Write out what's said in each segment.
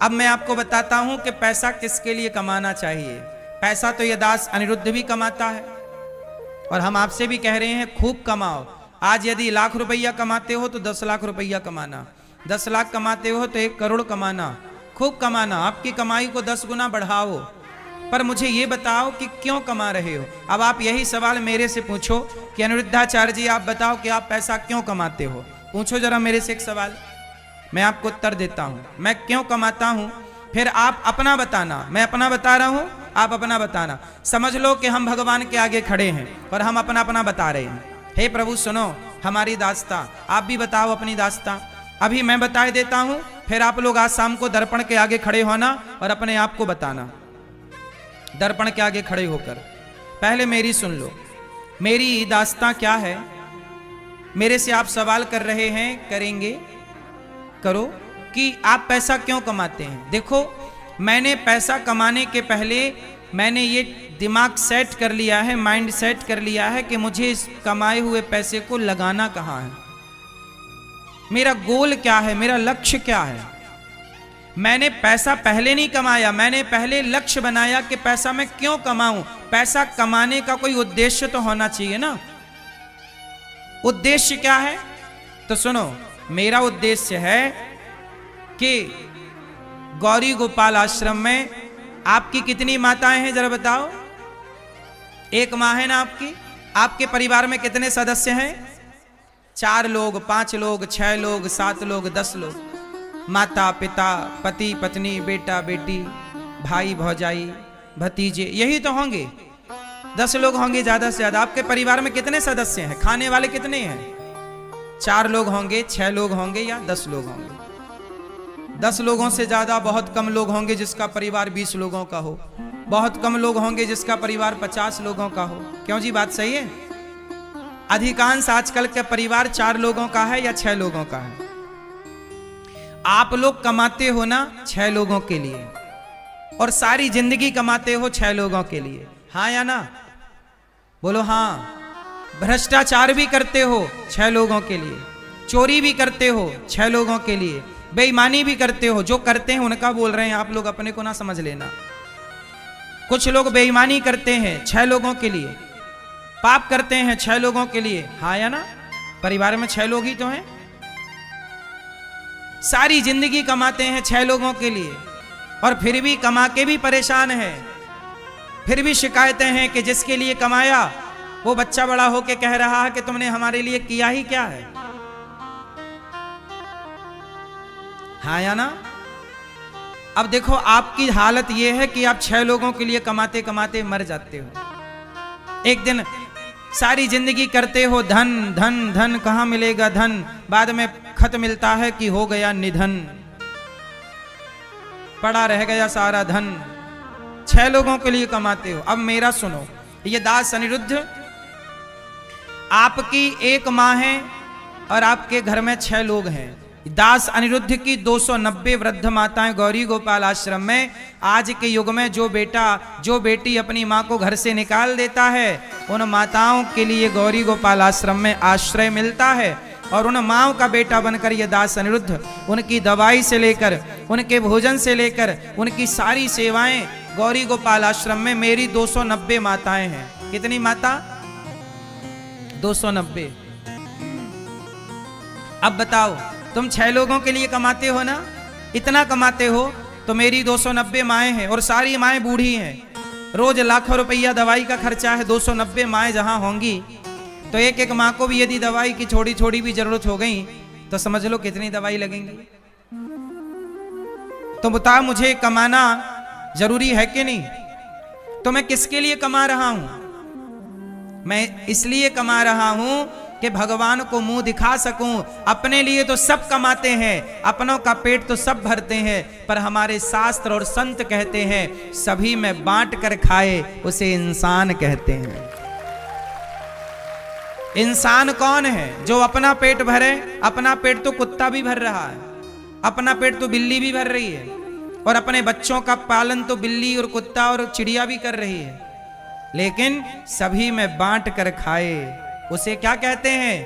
अब मैं आपको बताता हूं कि पैसा किसके लिए कमाना चाहिए। पैसा तो ये दास अनिरुद्ध भी कमाता है और हम आपसे भी कह रहे हैं खूब कमाओ। आज यदि लाख रुपया कमाते हो तो 10 लाख रुपया कमाना, 10 लाख कमाते हो तो 1 करोड़ कमाना, खूब कमाना, आपकी कमाई को 10 गुना बढ़ाओ। पर मुझे ये बताओ कि क्यों कमा रहे हो। अब आप यही सवाल मेरे से पूछो कि अनिरुद्धाचार्य जी आप बताओ कि आप पैसा क्यों कमाते हो। पूछो जरा मेरे से एक सवाल, मैं आपको उत्तर देता हूं मैं क्यों कमाता हूं, फिर आप अपना बताना। मैं अपना बता रहा हूं, आप अपना बताना। समझ लो कि हम भगवान के आगे खड़े हैं और हम अपना अपना बता रहे हैं। हे प्रभु सुनो हमारी दास्तां, आप भी बताओ अपनी दास्तां। अभी मैं बता देता हूं, फिर आप लोग आज शाम को दर्पण के आगे खड़े होना और अपने आप को बताना, दर्पण के आगे खड़े होकर। पहले मेरी सुन लो, मेरी दास्तां क्या है। मेरे से आप सवाल कर रहे हैं, करेंगे, करो कि आप पैसा क्यों कमाते हैं। देखो मैंने पैसा कमाने के पहले मैंने ये दिमाग सेट कर लिया है, माइंड सेट कर लिया है कि मुझे इस कमाए हुए पैसे को लगाना कहाँ है, मेरा गोल क्या है, मेरा लक्ष्य क्या है। मैंने पैसा पहले नहीं कमाया, मैंने पहले लक्ष्य बनाया कि पैसा मैं क्यों कमाऊं। पैसा कमाने का कोई उद्देश्य तो होना चाहिए ना। उद्देश्य क्या है तो सुनो, मेरा उद्देश्य है कि गौरी गोपाल आश्रम में आपकी कितनी माताएं हैं जरा बताओ। एक माँ है ना आपकी। आपके परिवार में कितने सदस्य हैं? 4 लोग, 5 लोग, 6 लोग, 7 लोग, 10 लोग। माता पिता, पति पत्नी, बेटा बेटी, भाई भौजाई, भतीजे, यही तो होंगे। 10 लोग होंगे ज्यादा से ज्यादा। आपके परिवार में कितने सदस्य हैं? खाने वाले कितने हैं? 4 लोग होंगे, 6 लोग होंगे या 10 लोग होंगे। 10 लोगों से ज्यादा बहुत कम लोग होंगे जिसका परिवार 20 लोगों का हो। बहुत कम लोग होंगे जिसका परिवार 50 लोगों का हो। क्यों जी, बात सही है? अधिकांश आजकल के परिवार 4 लोगों का है या 6 लोगों का है। आप लोग कमाते हो ना 6 लोगों के लिए, और सारी जिंदगी कमाते हो 6 लोगों के लिए, हाँ या ना? बोलो हाँ। भ्रष्टाचार भी करते हो 6 लोगों के लिए, चोरी भी करते हो 6 लोगों के लिए, बेईमानी भी करते हो। जो करते हैं उनका बोल रहे हैं, आप लोग अपने को ना समझ लेना। कुछ लोग बेईमानी करते हैं 6 लोगों के लिए, पाप करते हैं 6 लोगों के लिए, हाँ या ना? परिवार में 6 लोग ही तो हैं। सारी जिंदगी कमाते हैं 6 लोगों के लिए और फिर भी कमा के भी परेशान है। फिर भी शिकायतें हैं कि जिसके लिए कमाया वो बच्चा बड़ा होके कह रहा है कि तुमने हमारे लिए किया ही क्या है, हाँ या ना? अब देखो आपकी हालत ये है कि आप 6 लोगों के लिए कमाते कमाते मर जाते हो। एक दिन सारी जिंदगी करते हो धन धन धन, कहां मिलेगा धन, बाद में खत मिलता है कि हो गया निधन, पड़ा रह गया सारा धन। 6 लोगों के लिए कमाते हो। अब मेरा सुनो, ये दास अनिरुद्ध, आपकी एक माँ है और आपके घर में 6 लोग हैं। दास अनिरुद्ध की 290 वृद्ध माताएं गौरी गोपाल आश्रम में। आज के युग में जो बेटा जो बेटी अपनी माँ को घर से निकाल देता है, उन माताओं के लिए गौरी गोपाल आश्रम में आश्रय मिलता है। और उन माँओं का बेटा बनकर ये दास अनिरुद्ध उनकी दवाई से लेकर, उनके भोजन से लेकर, उनकी सारी सेवाएं गौरी गोपाल आश्रम में। मेरी 290 माताएं हैं। कितनी माता? 290। अब बताओ, तुम 6 लोगों के लिए कमाते हो ना, इतना कमाते हो तो मेरी 290 माएँ हैं और सारी माएँ बूढ़ी हैं। रोज लाखों रुपया दवाई का खर्चा है। 290 माएँ जहां होंगी तो एक एक माँ को भी यदि दवाई की छोटी छोटी भी जरूरत हो गई तो समझ लो कितनी दवाई लगेंगी। तो बता, मुझे कमाना जरूरी है कि नहीं? तो मैं किसके लिए कमा रहा हूं? मैं इसलिए कमा रहा हूं कि भगवान को मुंह दिखा सकूं। अपने लिए तो सब कमाते हैं, अपनों का पेट तो सब भरते हैं, पर हमारे शास्त्र और संत कहते हैं सभी में बांट कर खाए उसे इंसान कहते हैं। इंसान कौन है? जो अपना पेट भरे। अपना पेट तो कुत्ता भी भर रहा है, अपना पेट तो बिल्ली भी भर रही है, और अपने बच्चों का पालन तो बिल्ली और कुत्ता और चिड़िया भी कर रही है। लेकिन सभी में बांट कर खाए उसे क्या कहते हैं?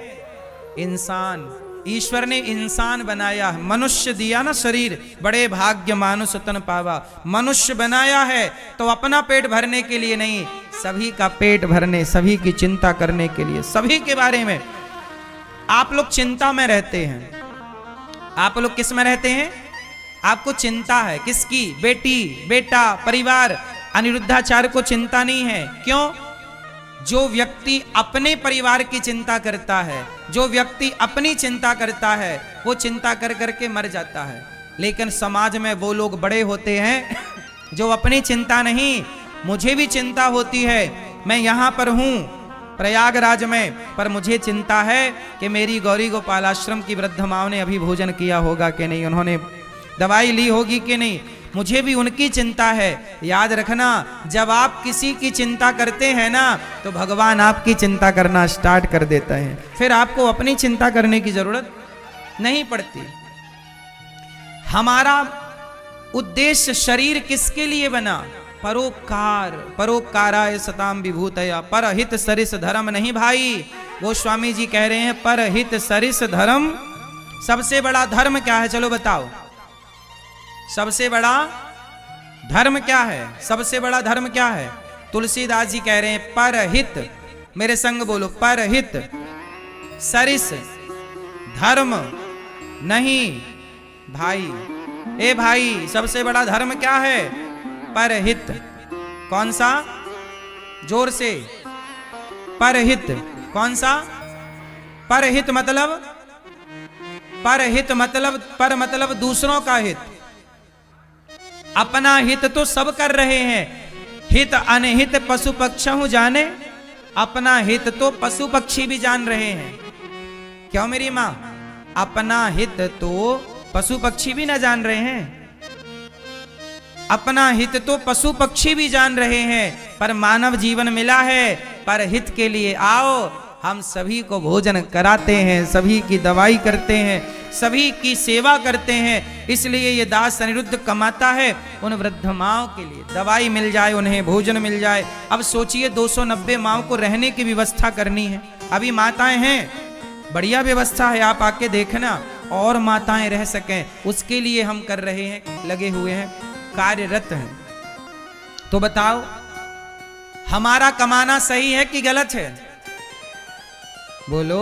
इंसान। ईश्वर ने इंसान बनाया है, मनुष्य दिया ना शरीर, बड़े भाग्य मानुष तन पावा। मनुष्य बनाया है तो अपना पेट भरने के लिए नहीं, सभी का पेट भरने, सभी की चिंता करने के लिए, सभी के बारे में। आप लोग चिंता में रहते हैं। आप लोग किस में रहते हैं? आपको चिंता है किसकी? बेटी, बेटा, परिवार। अनिरुद्धाचार्य को चिंता नहीं है। क्यों? जो व्यक्ति अपने परिवार की चिंता करता है, जो व्यक्ति अपनी चिंता करता है, वो चिंता कर करके मर जाता है। लेकिन समाज में वो लोग बड़े होते हैं जो अपनी चिंता नहीं, मुझे भी चिंता होती है, मैं यहाँ पर हूँ प्रयागराज में, पर मुझे चिंता है कि मेरी गौरी गोपाल आश्रम की वृद्ध माओं ने अभी भोजन किया होगा कि नहीं, उन्होंने दवाई ली होगी कि नहीं, मुझे भी उनकी चिंता है। याद रखना, जब आप किसी की चिंता करते हैं ना, तो भगवान आपकी चिंता करना स्टार्ट कर देता है, फिर आपको अपनी चिंता करने की जरूरत नहीं पड़ती। हमारा उद्देश्य शरीर किसके लिए बना? परोपकार, परोपकाराय सताम विभूतया, परहित सरिस धर्म। नहीं भाई, वो स्वामी जी कह रहे हैं परहित सरिस धर्म। सबसे बड़ा धर्म क्या है? चलो बताओ, सबसे बड़ा धर्म क्या है? सबसे बड़ा धर्म क्या है? तुलसीदास जी कह रहे हैं परहित, मेरे संग बोलो, परहित सरिस धर्म नहीं भाई। ए भाई, सबसे बड़ा धर्म क्या है? परहित। कौन सा? जोर से, परहित। कौन सा? परहित मतलब, परहित मतलब, पर मतलब दूसरों का हित। अपना हित तो सब कर रहे हैं, हित अनहित पशु पक्षी जाने। अपना हित तो पशु पक्षी भी जान रहे हैं। क्यों मेरी मां? अपना हित तो पशु पक्षी भी ना जान रहे हैं। अपना हित तो पशु पक्षी भी जान रहे हैं, पर मानव जीवन मिला है पर हित के लिए। आओ, हम सभी को भोजन कराते हैं, सभी की दवाई करते हैं, सभी की सेवा करते हैं। इसलिए ये दास अनिरुद्ध कमाता है उन वृद्ध माओं के लिए, दवाई मिल जाए, उन्हें भोजन मिल जाए। अब सोचिए 290 माओं को रहने की व्यवस्था करनी है। अभी माताएं हैं, बढ़िया व्यवस्था है, आप आके देखना, और माताएं रह सकें, उसके लिए हम कर रहे हैं, लगे हुए हैं, कार्यरत हैं। तो बताओ, हमारा कमाना सही है कि गलत है? बोलो।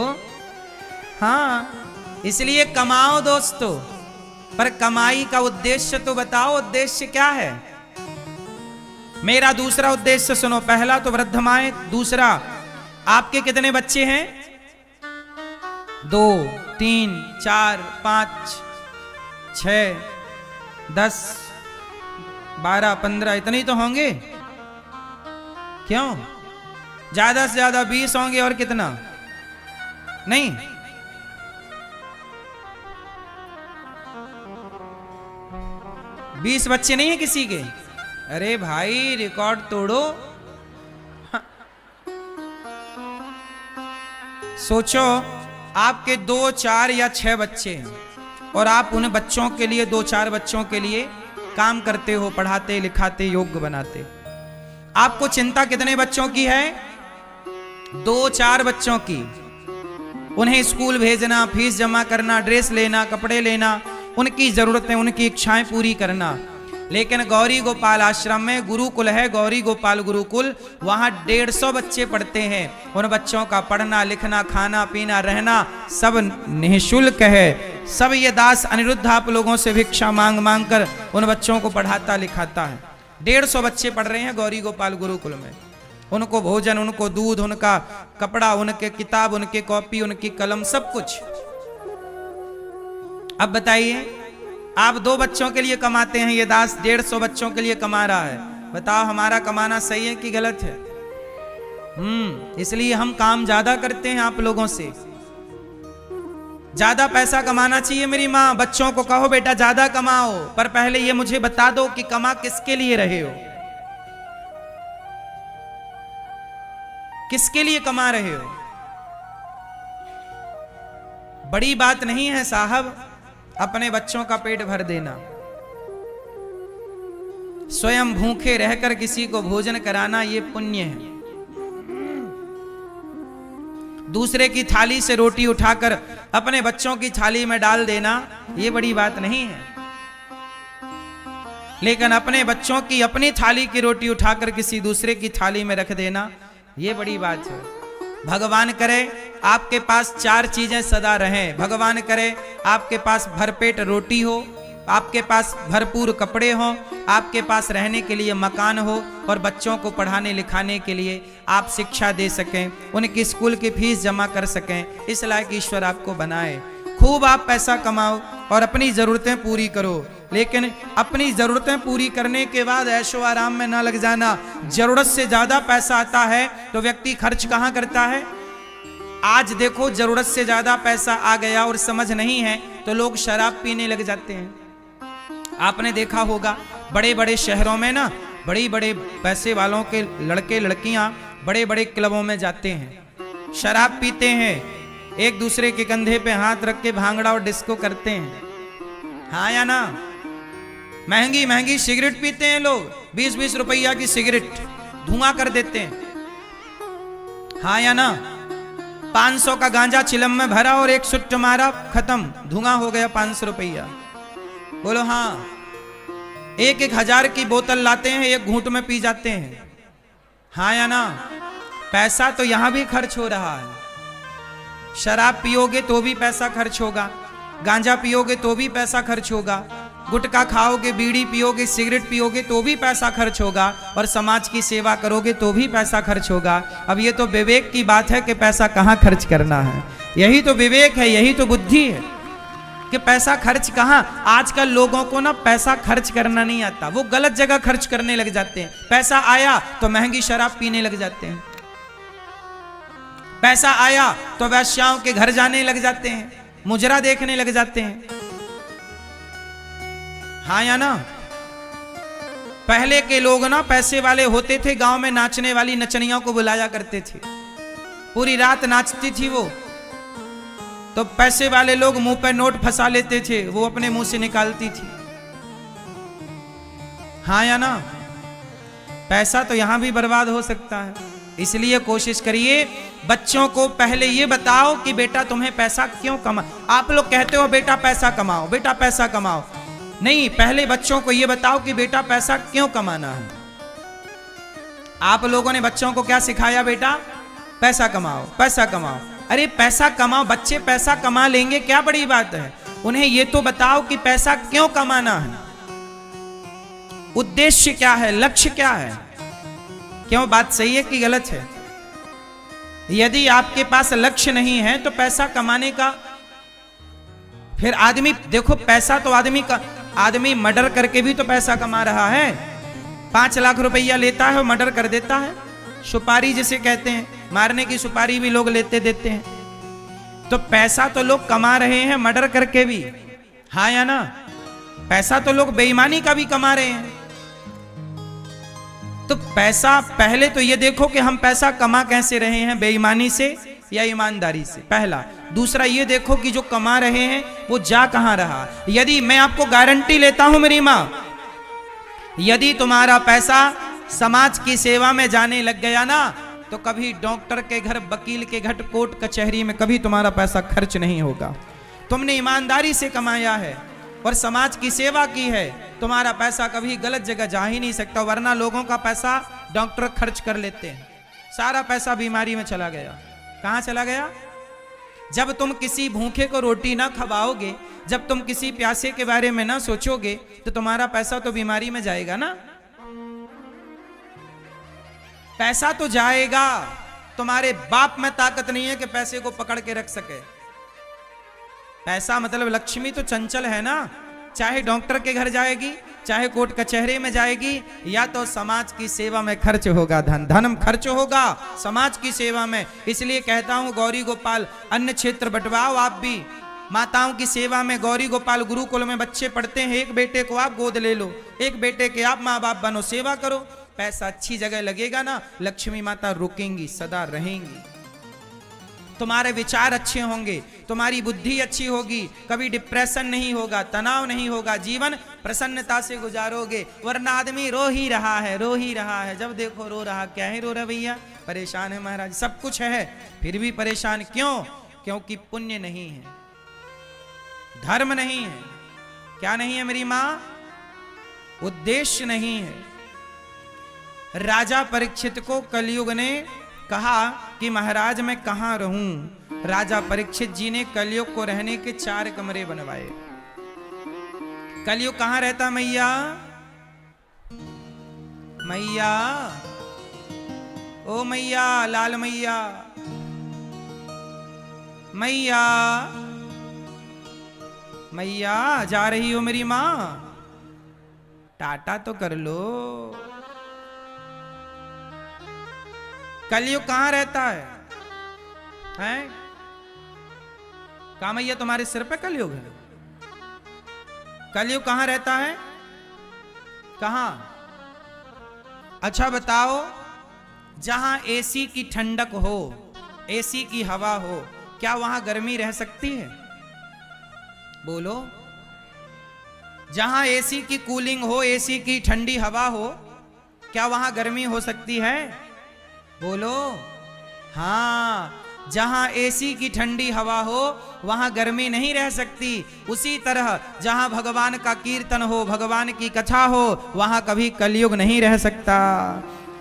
हाँ, इसलिए कमाओ दोस्तों, पर कमाई का उद्देश्य तो बताओ, उद्देश्य क्या है? मेरा दूसरा उद्देश्य सुनो। पहला तो वृद्ध माएं, दूसरा आपके कितने बच्चे हैं? 2, 3, 4, 5, 6, 10, 12, 15, इतने ही तो होंगे। क्यों? ज्यादा से ज्यादा 20 होंगे, और कितना? नहीं, 20 बच्चे नहीं है किसी के? अरे भाई, रिकॉर्ड तोड़ो। सोचो, आपके 2, 4 या 6 बच्चे हैं, और आप उन बच्चों के लिए, 2-4 बच्चों के लिए काम करते हो, पढ़ाते लिखाते योग्य बनाते। आपको चिंता कितने बच्चों की है? 2-4 बच्चों की। उन्हें स्कूल भेजना, फीस जमा करना, ड्रेस लेना, कपड़े लेना, उनकी जरूरतें, उनकी इच्छाएं पूरी करना। लेकिन गौरी गोपाल आश्रम में गुरुकुल है, गौरी गोपाल गुरुकुल, वहां 150 बच्चे पढ़ते हैं। उन बच्चों का पढ़ना लिखना, खाना पीना, रहना सब निःशुल्क है। सब ये दास अनिरुद्ध आप लोगों से भिक्षा मांग मांग कर उन बच्चों को पढ़ाता लिखाता है। 150 बच्चे पढ़ रहे हैं गौरी गोपाल गुरुकुल में। उनको भोजन, उनको दूध, उनका कपड़ा, उनके किताब, उनके कॉपी, उनकी कलम, सब कुछ। अब बताइए, आप 2 बच्चों के लिए कमाते हैं, ये दास 150 बच्चों के लिए कमा रहा है। बताओ, हमारा कमाना सही है कि गलत है? इसलिए हम काम ज्यादा करते हैं आप लोगों से। ज्यादा पैसा कमाना चाहिए मेरी माँ। बच्चों को कहो बेटा ज्यादा कमाओ, पर पहले ये मुझे बता दो कि कमा किसके लिए रहे हो, किसके लिए कमा रहे हो? बड़ी बात नहीं है साहब अपने बच्चों का पेट भर देना। स्वयं भूखे रहकर किसी को भोजन कराना ये पुण्य है। दूसरे की थाली से रोटी उठाकर अपने बच्चों की थाली में डाल देना ये बड़ी बात नहीं है, लेकिन अपने बच्चों की अपनी थाली की रोटी उठाकर किसी दूसरे की थाली में रख देना ये बड़ी बात है। भगवान करे आपके पास 4 चीजें सदा रहें। भगवान करे आपके पास भरपेट रोटी हो, आपके पास भरपूर कपड़े हों, आपके पास रहने के लिए मकान हो और बच्चों को पढ़ाने लिखाने के लिए आप शिक्षा दे सकें, उनकी स्कूल की फीस जमा कर सकें। इस लायक ईश्वर आपको बनाए। खूब आप पैसा कमाओ और अपनी ज़रूरतें पूरी करो, लेकिन अपनी ज़रूरतें पूरी करने के बाद ऐशो आराम में ना लग जाना। ज़रूरत से ज़्यादा पैसा आता है तो व्यक्ति खर्च कहाँ करता है? आज देखो ज़रूरत से ज़्यादा पैसा आ गया और समझ नहीं है तो लोग शराब पीने लग जाते हैं। आपने देखा होगा बड़े बड़े शहरों में ना बड़ी बड़े पैसे वालों के लड़के लड़कियां बड़े बड़े क्लबों में जाते हैं, शराब पीते हैं, एक दूसरे के कंधे पे हाथ रख के भांगड़ा और डिस्को करते हैं। हाँ या ना? महंगी महंगी सिगरेट पीते हैं लोग, 20-20 रुपया की सिगरेट धुआं कर देते हैं। हाँ या ना? 500 का गांजा चिलम में भरा और एक सुट्ट मारा, खत्म, धुआं हो गया 500 रुपया। बोलो हाँ। 1-1000 की बोतल लाते हैं, एक घूंट में पी जाते हैं। हाँ या ना? पैसा तो यहां भी खर्च हो रहा है। शराब पियोगे तो भी पैसा खर्च होगा, गांजा पियोगे तो भी पैसा खर्च होगा, गुटखा खाओगे, बीड़ी पियोगे, सिगरेट पियोगे तो भी पैसा खर्च होगा, और समाज की सेवा करोगे तो भी पैसा खर्च होगा। अब ये तो विवेक की बात है कि पैसा कहाँ खर्च करना है। यही तो विवेक है, यही तो बुद्धि है कि पैसा खर्च कहाँ। आजकल लोगों को ना पैसा खर्च करना नहीं आता, वो गलत जगह खर्च करने लग जाते हैं। पैसा आया तो महंगी शराब पीने लग जाते हैं, पैसा आया तो वैश्याओं के घर जाने लग जाते हैं, मुजरा देखने लग जाते हैं। हाँ या ना? पहले के लोग ना पैसे वाले होते थे, गांव में नाचने वाली नचनियों को बुलाया करते थे, पूरी रात नाचती थी वो, तो पैसे वाले लोग मुंह पे नोट फंसा लेते थे, वो अपने मुंह से निकालती थी। हाँ या ना? पैसा तो यहां भी बर्बाद हो सकता है, इसलिए कोशिश करिए बच्चों को पहले ये बताओ कि बेटा तुम्हें पैसा क्यों कमा। आप लोग कहते हो बेटा पैसा कमाओ, बेटा पैसा कमाओ, नहीं, पहले बच्चों को ये बताओ कि बेटा पैसा क्यों कमाना है। आप लोगों ने बच्चों को क्या सिखाया? बेटा पैसा कमाओ, पैसा कमाओ। अरे पैसा कमाओ, बच्चे पैसा कमा लेंगे, क्या बड़ी बात है। उन्हें ये तो बताओ कि पैसा क्यों कमाना है, उद्देश्य क्या है, लक्ष्य क्या है। क्यों, बात सही है कि गलत है? यदि आपके पास लक्ष्य नहीं है तो पैसा कमाने का फिर आदमी, देखो पैसा तो आदमी मर्डर करके भी तो पैसा कमा रहा है। 5 लाख रुपया लेता है और मर्डर कर देता है, सुपारी जिसे कहते हैं, मारने की सुपारी भी लोग लेते देते हैं। तो पैसा तो लोग कमा रहे हैं मर्डर करके भी। हाँ या ना? पैसा तो लोग बेईमानी का भी कमा रहे हैं। तो पैसा, पहले तो ये देखो कि हम पैसा कमा कैसे रहे हैं, बेईमानी से या ईमानदारी से, पहला। दूसरा ये देखो कि जो कमा रहे हैं वो जा कहां रहा। यदि मैं आपको गारंटी लेता हूं मेरी मां, यदि तुम्हारा पैसा समाज की सेवा में जाने लग गया ना, तो कभी डॉक्टर के घर, वकील के घर, कोर्ट कचहरी में कभी तुम्हारा पैसा खर्च नहीं होगा। तुमने ईमानदारी से कमाया है और समाज की सेवा की है, तुम्हारा पैसा कभी गलत जगह जा ही नहीं सकता। वरना लोगों का पैसा डॉक्टर खर्च कर लेते हैं, सारा पैसा बीमारी में चला गया। कहां चला गया? जब तुम किसी भूखे को रोटी ना खवाओगे, जब तुम किसी प्यासे के बारे में ना सोचोगे, तो तुम्हारा पैसा तो बीमारी में जाएगा ना। पैसा तो जाएगा, तुम्हारे बाप में ताकत नहीं है कि पैसे को पकड़ के रख सके। पैसा मतलब लक्ष्मी तो चंचल है ना, चाहे डॉक्टर के घर जाएगी, चाहे कोर्ट कचहरी में जाएगी, या तो समाज की सेवा में खर्च होगा। धन खर्च होगा समाज की सेवा में। इसलिए कहता हूं गौरी गोपाल अन्य क्षेत्र बंटवाओ, आप भी माताओं की सेवा में। गौरी गोपाल गुरुकुल में बच्चे पढ़ते हैं, एक बेटे को आप गोद ले लो, एक बेटे के आप माँ बाप बनो, सेवा करो। पैसा अच्छी जगह लगेगा ना, लक्ष्मी माता रुकेंगी, सदा रहेंगी। तुम्हारे विचार अच्छे होंगे, तुम्हारी बुद्धि अच्छी होगी, कभी डिप्रेशन नहीं होगा, तनाव नहीं होगा, जीवन प्रसन्नता से गुजारोगे, वरना आदमी रो ही रहा है, रो ही रहा है, जब देखो रो रहा। क्या है रो रहा भैया? परेशान है महाराज, सब कुछ है फिर भी परेशान क्यों? क्योंकि पुण्य नहीं है, धर्म नहीं है। क्या नहीं है मेरी मां? उद्देश्य नहीं है। राजा परीक्षित को कलयुग ने कहा कि महाराज मैं कहां रहूं। राजा परीक्षित जी ने कलयुग को रहने के 4 कमरे बनवाए। कलयुग कहां रहता मैया? मैया, ओ मैया, लाल मैया, मैया, मैया, जा रही हो मेरी मां? टाटा तो कर लो। कलयुग कहां रहता है? हैं? कहा मैया तुम्हारे सिर पे कलयुग है? कलयुग कहां रहता है? कहां? अच्छा बताओ, जहां एसी की ठंडक हो, एसी की हवा हो, क्या वहां गर्मी रह सकती है? बोलो। जहां एसी की कूलिंग हो, एसी की ठंडी हवा हो, क्या वहां गर्मी हो सकती है? बोलो। हाँ, जहां एसी की ठंडी हवा हो वहां गर्मी नहीं रह सकती। उसी तरह जहां भगवान का कीर्तन हो, भगवान की कथा हो, वहां कभी कलयुग नहीं रह सकता।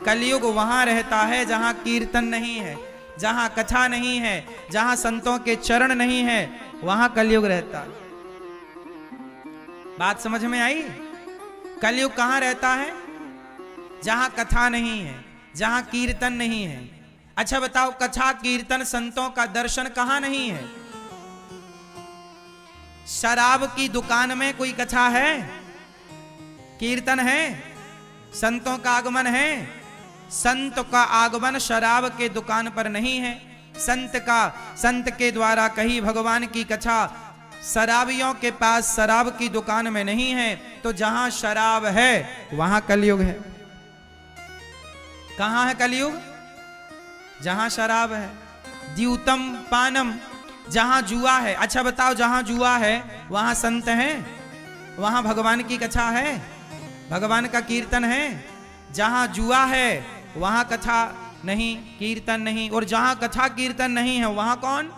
कलयुग वहां रहता है जहां कीर्तन नहीं है, जहां कथा नहीं है, जहां संतों के चरण नहीं है, वहां कलयुग रहता है। बात समझ में आई? कलयुग कहां रहता है? जहां कथा नहीं है, जहां कीर्तन नहीं है। अच्छा बताओ, कथा कीर्तन संतों का दर्शन कहां नहीं है? शराब की दुकान में कोई कथा है? कीर्तन है? संतों का आगमन है? संत का आगमन शराब के दुकान पर नहीं है। संत के द्वारा कही भगवान की कथा शराबियों के पास शराब की दुकान में नहीं है। तो जहां शराब है वहां कलयुग है। कहां है कलयुग? जहां शराब है। द्यूतम पानम, जहां जुआ है। अच्छा बताओ, जहां जुआ है वहां संत हैं? वहां भगवान की कथा है, भगवान का कीर्तन है? जहां जुआ है वहां कथा नहीं, कीर्तन नहीं। और जहां कथा कीर्तन नहीं है वहां कौन?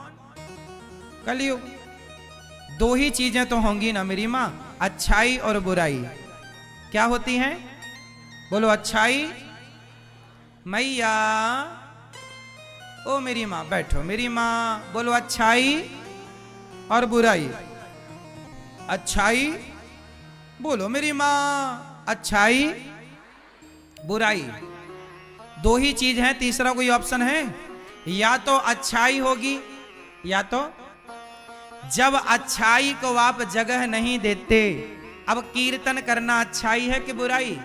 कलयुग। 2 ही चीजें तो होंगी ना मेरी मां, अच्छाई और बुराई। क्या होती हैं? बोलो। अच्छाई। मैया, ओ मेरी मां, बैठो मेरी मां। बोलो। अच्छाई और बुराई। अच्छाई, बोलो मेरी मां। अच्छाई, बुराई, 2 ही चीज हैं, तीसरा कोई ऑप्शन है? या तो अच्छाई होगी, या तो जब अच्छाई को आप जगह नहीं देते। अब कीर्तन करना अच्छाई है कि बुराई?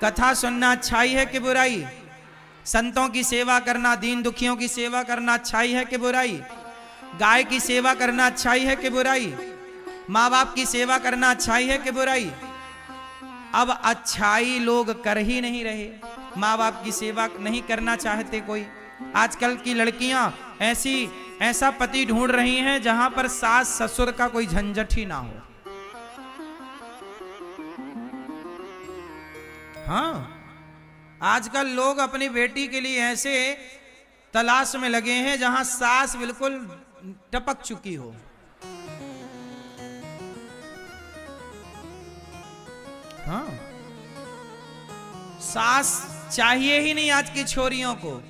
कथा सुनना अच्छाई है कि बुराई? संतों की सेवा करना, दीन दुखियों की सेवा करना अच्छाई है कि बुराई? गाय की सेवा करना अच्छाई है कि बुराई? माँ बाप की सेवा करना अच्छाई है कि बुराई? अब अच्छाई लोग कर ही नहीं रहे, माँ बाप की सेवा नहीं करना चाहते कोई। आजकल की लड़कियां ऐसा पति ढूंढ रही हैं जहां पर सास ससुर का कोई झंझट ही ना हो। हाँ, आजकल लोग अपनी बेटी के लिए ऐसे तलाश में लगे हैं जहां सास बिल्कुल टपक चुकी हो। हाँ, सास चाहिए ही नहीं आज की छोरियों को।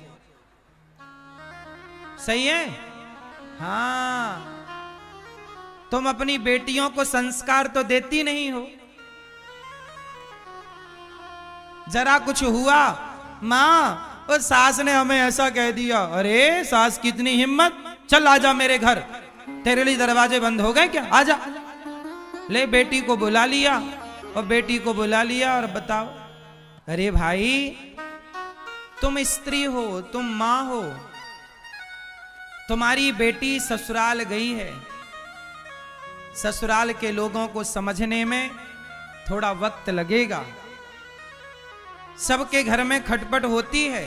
सही है? हाँ, तुम अपनी बेटियों को संस्कार तो देती नहीं हो। जरा कुछ हुआ, मां और सास ने हमें ऐसा कह दिया, अरे सास कितनी हिम्मत, चल आजा मेरे घर, तेरे लिए दरवाजे बंद हो गए क्या, आजा। ले बेटी को बुला लिया, और बेटी को बुला लिया और बताओ, अरे भाई तुम स्त्री हो, तुम मां हो, तुम्हारी बेटी ससुराल गई है। ससुराल के लोगों को समझने में थोड़ा वक्त लगेगा। सबके घर में खटपट होती है।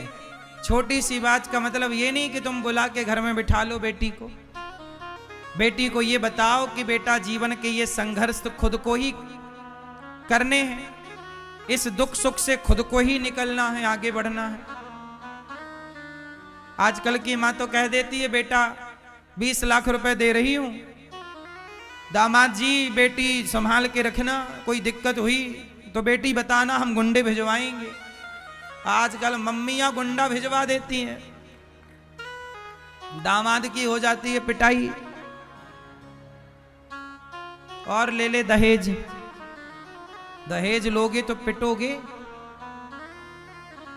छोटी सी बात का मतलब ये नहीं कि तुम बुला के घर में बिठा लो बेटी को। बेटी को ये बताओ कि बेटा जीवन के ये संघर्ष तो खुद को ही करने हैं। इस दुख सुख से खुद को ही निकलना है, आगे बढ़ना है। आजकल की मां तो कह देती है, बेटा 20 लाख रुपए दे रही हूं, दामाद जी बेटी संभाल के रखना, कोई दिक्कत हुई तो बेटी बताना, हम गुंडे भिजवाएंगे। आजकल मम्मियां गुंडा भिजवा देती हैं, दामाद की हो जाती है पिटाई। और ले ले दहेज, दहेज लोगे तो पिटोगे,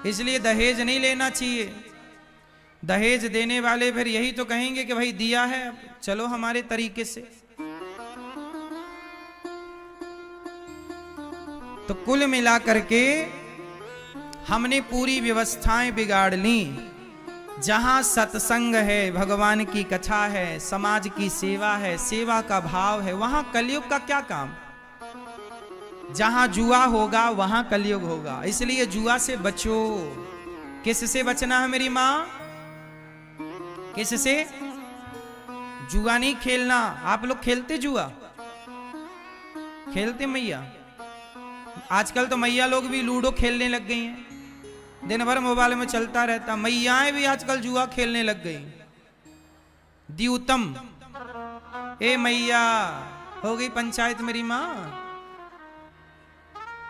इसलिए दहेज नहीं लेना चाहिए। दहेज देने वाले फिर यही तो कहेंगे कि भाई दिया है, चलो हमारे तरीके से। तो कुल मिलाकर के हमने पूरी व्यवस्थाएं बिगाड़ ली। जहां सत्संग है, भगवान की कथा है, समाज की सेवा है, सेवा का भाव है, वहां कलयुग का क्या काम। जहां जुआ होगा वहां कलयुग होगा, इसलिए जुआ से बचो। किससे बचना है मेरी मां? किससे? जुआ नहीं खेलना। आप लोग खेलते जुआ? खेलते मैया? आजकल तो मैया लोग भी लूडो खेलने लग गई हैं, दिन भर मोबाइल में चलता रहता। मैयाएं भी आजकल जुआ खेलने लग गई। द्यूतम, ए मैया हो गई पंचायत मेरी मां।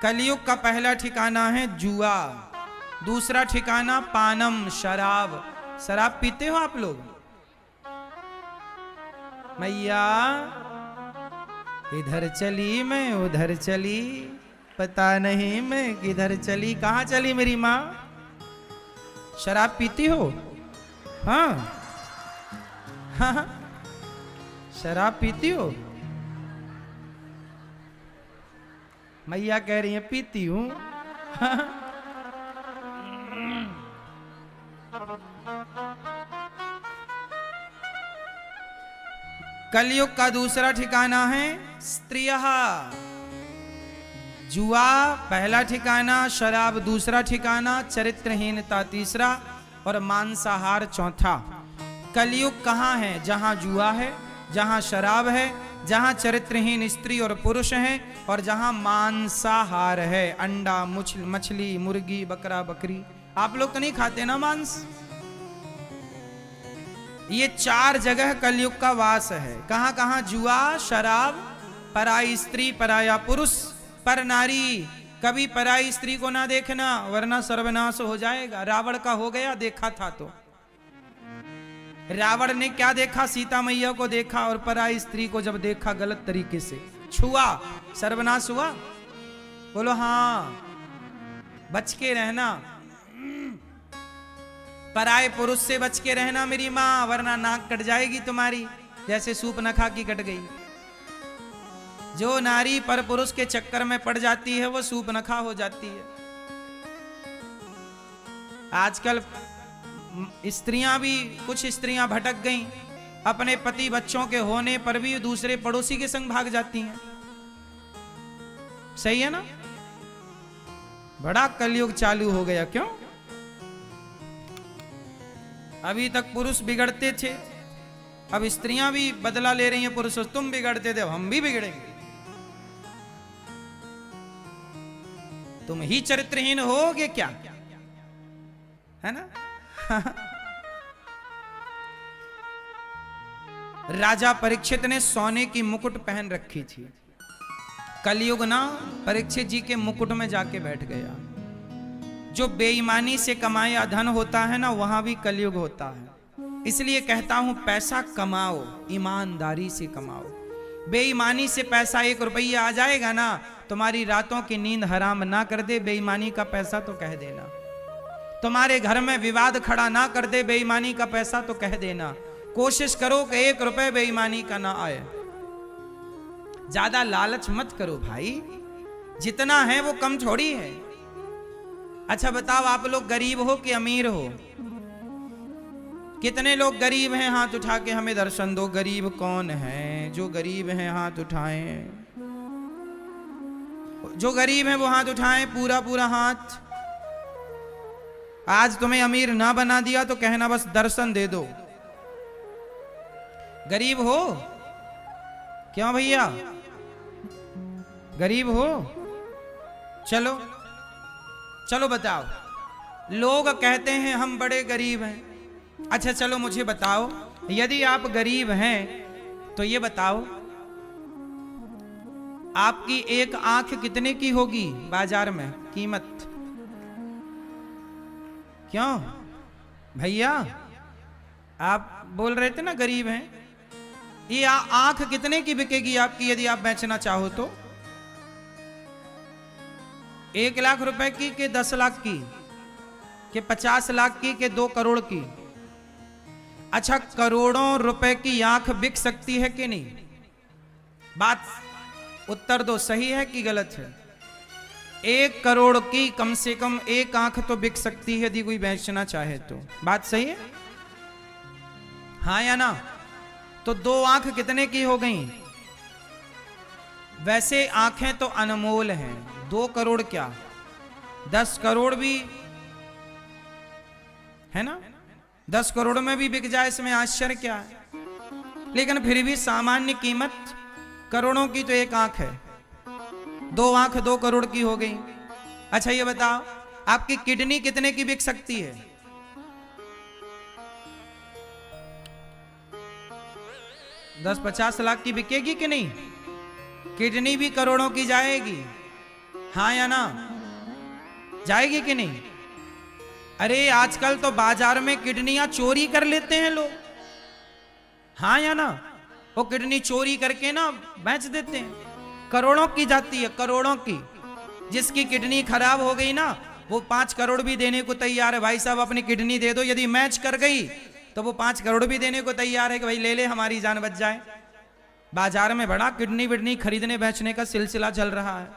कलयुग का पहला ठिकाना है जुआ, दूसरा ठिकाना पानम, शराब। शराब पीते हो आप लोग? मैया इधर चली मैं उधर चली, पता नहीं मैं किधर चली। कहां चली मेरी मां? शराब पीती हो? हाँ, हाँ, शराब पीती हो? मैया कह रही है पीती हूं। कलयुग का दूसरा ठिकाना है स्त्रियः। जुआ पहला ठिकाना, शराब दूसरा ठिकाना, चरित्रहीनता तीसरा और मांसाहार चौथा। कलयुग कहाँ है? जहां जुआ है, जहां शराब है, जहां चरित्रहीन स्त्री और पुरुष हैं, और जहां मांसाहार है, अंडा, मछली, मुर्गी, बकरा, बकरी। आप लोग तो नहीं खाते ना मांस? ये 4 जगह कलयुग का वास है। कहां कहां? जुआ, शराब, पराई स्त्री, पराया पुरुष, पर नारी। कभी पराई स्त्री को ना देखना, वरना सर्वनाश हो जाएगा। रावण का हो गया, देखा था तो। रावण ने क्या देखा? सीता मैया को देखा, और पराई स्त्री को जब देखा गलत तरीके से, छुआ, सर्वनाश हुआ। बोलो हाँ, बच के रहना, पराए पुरुष से बच के रहना मेरी मां, वरना नाक कट जाएगी तुम्हारी, जैसे सूप न खा की कट गई। जो नारी पर पुरुष के चक्कर में पड़ जाती है वो सूप नखा हो जाती है। आजकल स्त्रियां भी, कुछ स्त्रियां भटक गईं, अपने पति बच्चों के होने पर भी दूसरे पड़ोसी के संग भाग जाती हैं। सही है ना? बड़ा कलयुग चालू हो गया। क्यों? अभी तक पुरुष बिगड़ते थे, अब स्त्रियां भी बदला ले रही हैं पुरुषों। तुम बिगड़ते थे, हम भी बिगड़ेंगे। तुम ही चरित्रहीन होगे क्या? है ना? राजा परीक्षित ने सोने की मुकुट पहन रखी थी। कलयुग ना परीक्षित जी के मुकुट में जाके बैठ गया। जो बेईमानी से कमाया धन होता है ना, वहां भी कलयुग होता है। इसलिए कहता हूं, पैसा कमाओ, ईमानदारी से कमाओ। बेईमानी से पैसा 1 रुपया आ जाएगा ना, तुम्हारी रातों की नींद हराम ना कर दे, बेईमानी का पैसा तो कह देना। तुम्हारे घर में विवाद खड़ा ना कर दे, बेईमानी का पैसा तो कह देना। कोशिश करो कि 1 रुपए बेईमानी का ना आए। ज्यादा लालच मत करो भाई, जितना है वो कम थोड़ी है। अच्छा बताओ, आप लोग गरीब हो कि अमीर हो? कितने लोग गरीब हैं? हाथ उठा के हमें दर्शन दो। गरीब कौन है? जो गरीब हैं हाथ उठाएं। जो गरीब हैं वो हाथ उठाएं, पूरा पूरा हाथ। आज तुम्हें अमीर ना बना दिया तो कहना बस दर्शन दे दो। गरीब हो? क्यों भैया गरीब हो? चलो चलो बताओ, लोग कहते हैं हम बड़े गरीब हैं। अच्छा चलो मुझे बताओ, यदि आप गरीब हैं तो ये बताओ, आपकी एक आंख कितने की होगी बाजार में कीमत? क्यों भैया, आप बोल रहे थे ना गरीब हैं, ये आंख कितने की बिकेगी आपकी यदि आप बेचना चाहो तो? 1 लाख रुपए की के 10 लाख की के 50 लाख की के 2 करोड़ की? अच्छा, करोड़ों रुपए की आंख बिक सकती है कि नहीं? बात उत्तर दो, सही है कि गलत है? 1 करोड़ की कम से कम एक आंख तो बिक सकती है यदि कोई बेचना चाहे तो। बात सही है, हाँ या ना? तो 2 आंख कितने की हो गई? वैसे आंखें तो अनमोल हैं, 2 करोड़ क्या 10 करोड़ भी है ना, 10 करोड़ में भी बिक जाए, इसमें आश्चर्य क्या है? लेकिन फिर भी सामान्य कीमत करोड़ों की तो एक आंख है, 2 आंख 2 करोड़ की हो गई। अच्छा ये बताओ, आपकी किडनी कितने की बिक सकती है? 10-50 लाख की बिकेगी कि नहीं? किडनी भी करोड़ों की जाएगी, हाँ या ना? जाएगी कि नहीं? अरे आजकल तो बाजार में किडनियां चोरी कर लेते हैं लोग, हाँ या ना? वो किडनी चोरी करके ना बेच देते हैं, करोड़ों की जाती है, करोड़ों की। जिसकी किडनी खराब हो गई ना, वो 5 करोड़ भी देने को तैयार है, भाई साहब अपनी किडनी दे दो। यदि मैच कर गई तो वो 5 करोड़ भी देने को तैयार है कि भाई ले ले, हमारी जान बच जाए। बाजार में बड़ा किडनी विडनी खरीदने बेचने का सिलसिला चल रहा है।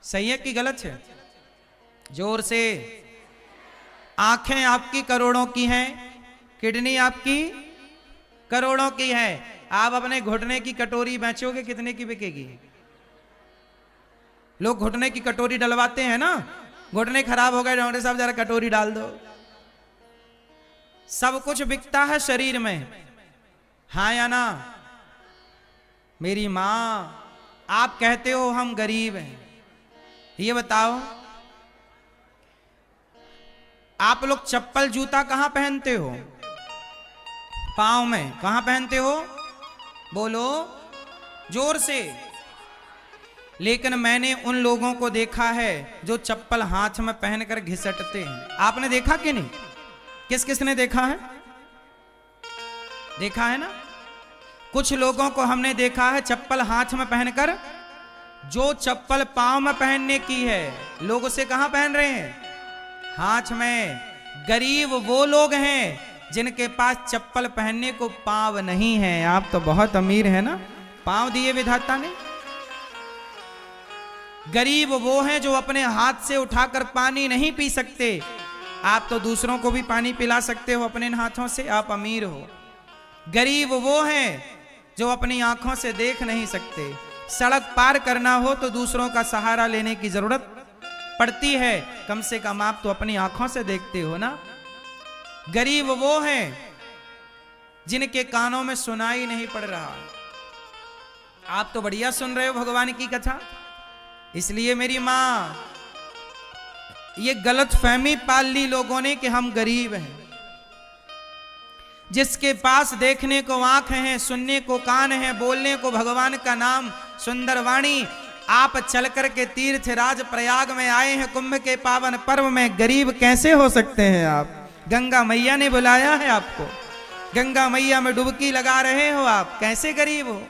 सही है कि गलत है? जोर से। आंखें आपकी करोड़ों की हैं, किडनी आपकी करोड़ों की है। आप अपने घुटने की कटोरी बेचोगे, कितने की बिकेगी? लोग घुटने की कटोरी डलवाते हैं ना, घुटने खराब हो गए, डॉक्टर साहब जरा कटोरी डाल दो। सब कुछ बिकता है शरीर में, हाँ या ना? मेरी मां, आप कहते हो हम गरीब हैं, ये बताओ आप लोग चप्पल जूता कहां पहनते हो? पांव में कहां पहनते हो? बोलो जोर से। लेकिन मैंने उन लोगों को देखा है जो चप्पल हाथ में पहनकर घिसटते हैं। आपने देखा कि नहीं? किस किस ने देखा है? देखा है ना? कुछ लोगों को हमने देखा है चप्पल हाथ में पहनकर, जो चप्पल पांव में पहनने की है लोग उसे कहां पहन रहे हैं? हाथ में। गरीब वो लोग हैं जिनके पास चप्पल पहनने को पांव नहीं है। आप तो बहुत अमीर है ना, पांव दिए विधाता ने। गरीब वो हैं जो अपने हाथ से उठाकर पानी नहीं पी सकते, आप तो दूसरों को भी पानी पिला सकते हो अपने हाथों से, आप अमीर हो। गरीब वो हैं जो अपनी आंखों से देख नहीं सकते, सड़क पार करना हो तो दूसरों का सहारा लेने की जरूरत पड़ती है, कम से कम आप तो अपनी आंखों से देखते हो ना। गरीब वो हैं जिनके कानों में सुनाई नहीं पड़ रहा। आप तो बढ़िया सुन रहे हो भगवान की कथा। इसलिए मेरी मां, ये गलत फहमी पाल ली लोगों ने कि हम गरीब हैं। जिसके पास देखने को आंख है, सुनने को कान है, बोलने को भगवान का नाम सुंदर वाणी, आप चल कर के तीर्थ राज प्रयाग में आए हैं कुंभ के पावन पर्व में, गरीब कैसे हो सकते हैं आप? गंगा मैया ने बुलाया है आपको, गंगा मैया में डुबकी लगा रहे हो, आप कैसे गरीब हो?